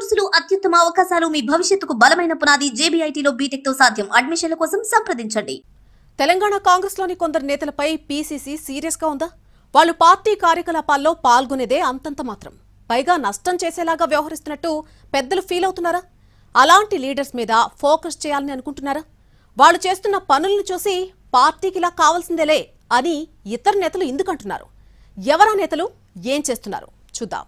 కోర్సులు అత్యుత్తమ అవకాశాలు మీ భవిష్యత్తుకు బలమైన పునాది జేబీఐటీలో బీటెక్ తో సాధ్యం. అడ్మిషన్ల కోసం సంప్రదించండి. తెలంగాణ కాంగ్రెస్ లోని కొందరు నేతలపై పీసీసీ సీరియస్ గా ఉందా? వాళ్ళు పార్టీ కార్యకలాపాల్లో పాల్గొనేదే అంతంత మాత్రం, పైగా నష్టం చేసేలాగా వ్యవహరిస్తున్నట్టు పెద్దలు ఫీల్ అవుతున్నారా? అలాంటి లీడర్స్ మీద ఫోకస్ చేయాలని అనుకుంటున్నారా? వాళ్ళు చేస్తున్న పనులను చూసి పార్టీకి ఇలా కావాల్సిందేలే అని ఇతర నేతలు ఎందుకంటున్నారు? ఎవరా నేతలు, ఏం చేస్తున్నారు చూద్దాం.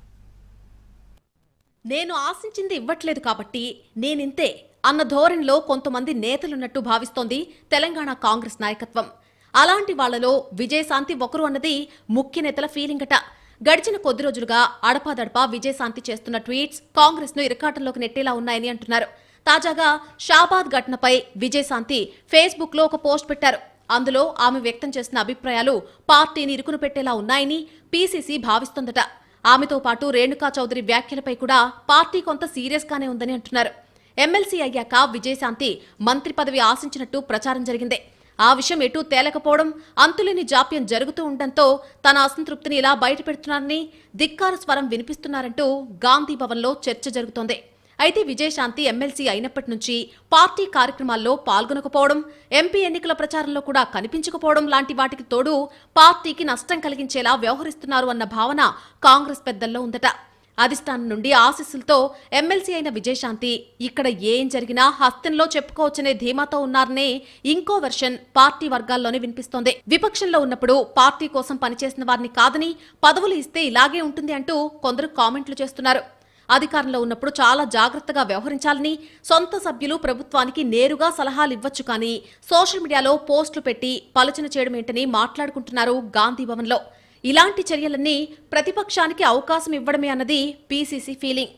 నేను ఆశించింది ఇవ్వట్లేదు కాబట్టి నేనింతే అన్న ధోరణిలో కొంతమంది నేతలున్నట్టు భావిస్తోంది తెలంగాణ కాంగ్రెస్ నాయకత్వం. అలాంటి వాళ్లలో విజయశాంతి ఒకరు అన్నది ముఖ్య నేతల ఫీలింగ్ అట. గడిచిన కొద్ది రోజులుగా అడపాదడపా విజయశాంతి చేస్తున్న ట్వీట్స్ కాంగ్రెస్ ను ఇరకాటంలోకి నెట్టేలా ఉన్నాయని అంటున్నారు. తాజాగా షాబాద్ ఘటనపై విజయశాంతి ఫేస్బుక్ లో ఒక పోస్ట్ పెట్టారు. అందులో ఆమె వ్యక్తం చేసిన అభిప్రాయాలు పార్టీని ఇరుకును పెట్టేలా ఉన్నాయని పీసీసీ భావిస్తోందట. ఆమెతో పాటు రేణుకా చౌదరి వ్యాఖ్యలపై కూడా పార్టీ కొంత సీరియస్ గానే ఉందని అంటున్నారు. ఎమ్మెల్సీ అయ్యాక విజయశాంతి మంత్రి పదవి ఆశించినట్టు ప్రచారం జరిగింది. ఆ విషయం ఎటూ తేలకపోవడం, అంతులేని జాప్యం జరుగుతూ ఉండటంతో తన అసంతృప్తిని ఇలా బయటపెడుతున్నారని ధిక్కార స్వరం వినిపిస్తున్నారంటూ గాంధీ భవన్లో చర్చ జరుగుతోంది. అయితే విజయశాంతి ఎమ్మెల్సీ అయినప్పటి నుంచి పార్టీ కార్యక్రమాల్లో పాల్గొనకపోవడం, ఎంపీ ఎన్నికల ప్రచారంలో కూడా కనిపించకపోవడం లాంటి వాటికి తోడు పార్టీకి నష్టం కలిగించేలా వ్యవహరిస్తున్నారు అన్న భావన కాంగ్రెస్ పెద్దల్లో ఉందట. అధిష్టానం నుండి ఆశీస్సులతో ఎమ్మెల్సీ అయిన విజయశాంతి ఇక్కడ ఏం జరిగినా హస్తంలో చెప్పుకోవచ్చనే ధీమాతో ఉన్నారనే ఇంకో వెర్షన్ పార్టీ వర్గాల్లోనే వినిపిస్తోంది. విపక్షంలో ఉన్నప్పుడు పార్టీ కోసం పనిచేసిన వారిని కాదని పదవులు ఇస్తే ఇలాగే ఉంటుంది అంటూ కొందరు కామెంట్లు చేస్తున్నారు. అధికారంలో ఉన్నప్పుడు చాలా జాగ్రత్తగా వ్యవహరించాలని, సొంత సభ్యులు ప్రభుత్వానికి నేరుగా సలహాలు ఇవ్వచ్చు కానీ సోషల్ మీడియాలో పోస్టులు పెట్టి పలచన చేయడమేంటని మాట్లాడుకుంటున్నారు గాంధీ భవన్లో. ఇలాంటి చర్యలన్నీ ప్రతిపక్షానికి అవకాశం ఇవ్వడమే అన్నది పీసీసీ ఫీలింగ్.